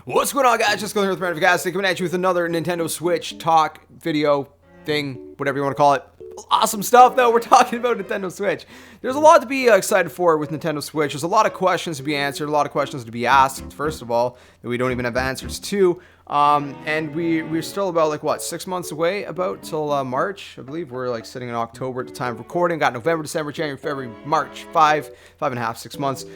What's going on, guys? JSkeleton here with Random Gas, coming at you with another Nintendo Switch talk, video, thing, whatever you want to call it. Awesome stuff, though. We're talking about Nintendo Switch. There's a lot to be excited for with Nintendo Switch. There's a lot of questions to be answered, a lot of questions to be asked, first of all, that we don't even have answers to. And we're still about, like, what, 6 months away about till March, I believe. We're, like, sitting in October at the time of recording. Got November, December, January, February, March, 5.5, 6 months.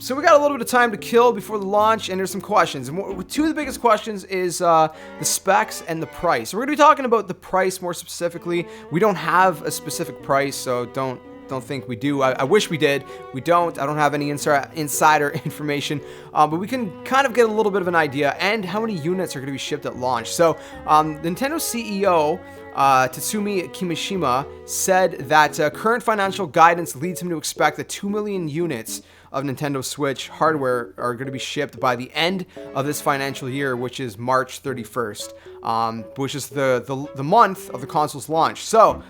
So we got a little bit of time to kill before the launch, and there's some questions. And two of the biggest questions is the specs and the price. So we're going to be talking about the price more specifically. We don't have a specific price, so don't think we do. I wish we did. We don't. I don't have any insider information, but we can kind of get a little bit of an idea, and how many units are going to be shipped at launch. So Nintendo CEO Tatsumi Kimishima said that current financial guidance leads him to expect that 2 million units of Nintendo Switch hardware are going to be shipped by the end of this financial year, which is March 31st, which is the month of the console's launch. So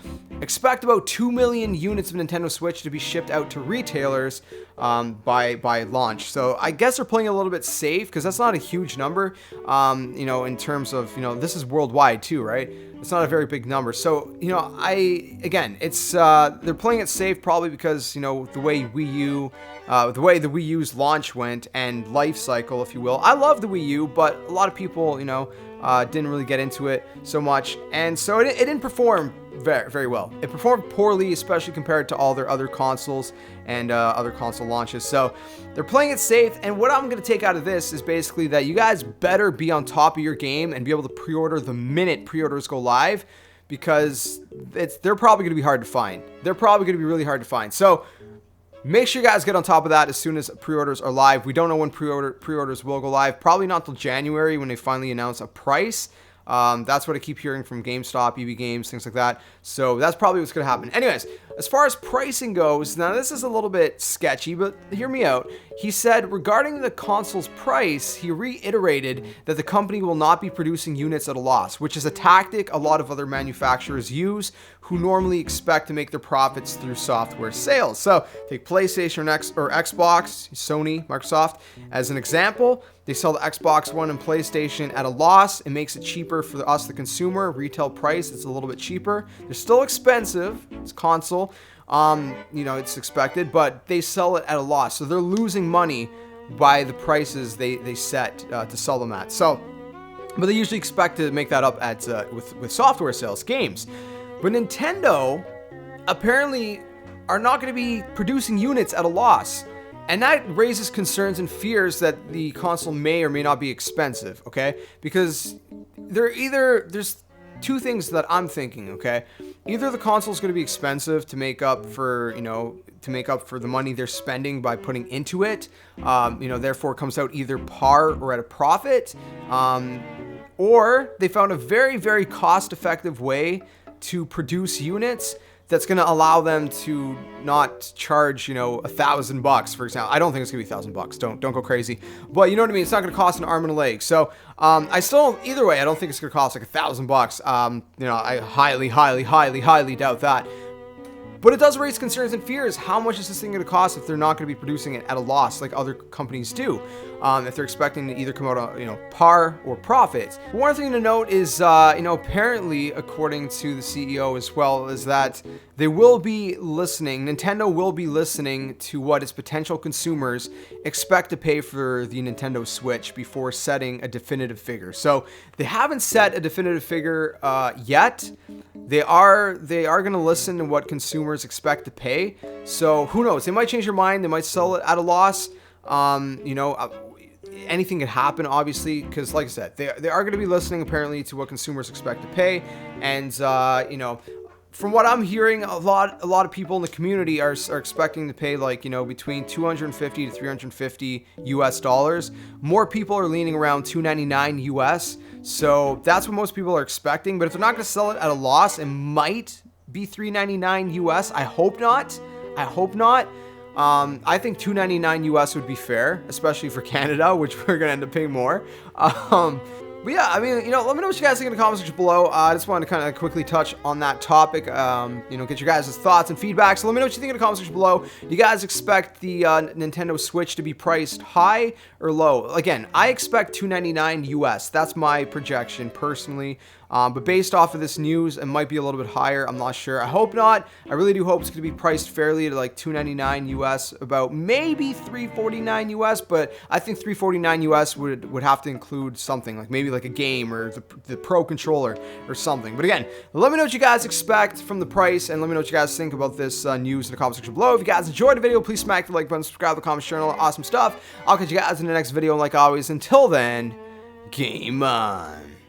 expect about 2 million units of Nintendo Switch to be shipped out to retailers by launch. So I guess they're playing a little bit safe, because that's not a huge number, in terms of, this is worldwide too, right? It's not a very big number. So, it's they're playing it safe, probably because, the way the way the Wii U's launch went and life cycle, if you will. I love the Wii U, but a lot of people, didn't really get into it so much. And so it didn't perform very, very well. It performed poorly, especially compared to all their other consoles and other console launches. So they're playing it safe. And what I'm going to take out of this is basically that you guys better be on top of your game and be able to pre-order the minute pre-orders go live, because they're probably going to be hard to find. They're probably going to be really hard to find. So make sure you guys get on top of that as soon as pre-orders are live. We don't know when pre-orders will go live. Probably not till January, when they finally announce a price. That's what I keep hearing from GameStop, EB Games, things like that. So that's probably what's going to happen. Anyways, as far as pricing goes, now this is a little bit sketchy, but hear me out. He said regarding the console's price, he reiterated that the company will not be producing units at a loss, which is a tactic a lot of other manufacturers use, who normally expect to make their profits through software sales. So take PlayStation or Xbox, Sony, Microsoft as an example. They sell the Xbox One and PlayStation at a loss. It makes it cheaper for us, the consumer. Retail price, it's a little bit cheaper. They're still expensive. It's console. It's expected, but they sell it at a loss. So they're losing money by the prices they set to sell them at. So, but they usually expect to make that up at with software sales, games. But Nintendo apparently are not going to be producing units at a loss. And that raises concerns and fears that the console may or may not be expensive, okay? Because there's two things that I'm thinking, okay? Either the console is going to be expensive to make up for, the money they're spending by putting into it, therefore it comes out either par or at a profit, or they found a very, very cost-effective way to produce units that's going to allow them to not charge, $1,000, for example. I don't think it's going to be $1,000. Don't go crazy. But you know what I mean? It's not going to cost an arm and a leg. So either way, I don't think it's going to cost like $1,000. I highly, highly, highly, highly doubt that. But it does raise concerns and fears. How much is this thing going to cost if they're not going to be producing it at a loss like other companies do? If they're expecting to either come out on, par or profits. One thing to note is, apparently, according to the CEO as well, is that they will be listening. Nintendo will be listening to what its potential consumers expect to pay for the Nintendo Switch before setting a definitive figure. So they haven't set a definitive figure yet. They are going to listen to what consumers expect to pay. So who knows? They might change their mind. They might sell it at a loss. Anything could happen, obviously, because like I said, they are going to be listening apparently to what consumers expect to pay. And from what I'm hearing, a lot of people in the community are expecting to pay between $250 to $350 US. More people are leaning around $299 US. So that's what most people are expecting. But if they're not going to sell it at a loss, it might be $399 US. I hope not. I think $299 US would be fair, especially for Canada, which we're going to end up paying more. But yeah, I mean, let me know what you guys think in the comments section below. I just wanted to kind of quickly touch on that topic, get your guys' thoughts and feedback. So let me know what you think in the comments section below. Do you guys expect the Nintendo Switch to be priced high or low? Again, I expect $299 US. That's my projection personally. But based off of this news, it might be a little bit higher. I'm not sure. I hope not. I really do hope it's going to be priced fairly to like $299 US, about maybe $349 US. But I think $349 US would have to include something like maybe like a game or the Pro controller or something. But again, let me know what you guys expect from the price, and let me know what you guys think about this news in the comment section below. If you guys enjoyed the video, please smack the like button, subscribe to the comments channel. Awesome stuff. I'll catch you guys in the next video. And like always, until then, game on.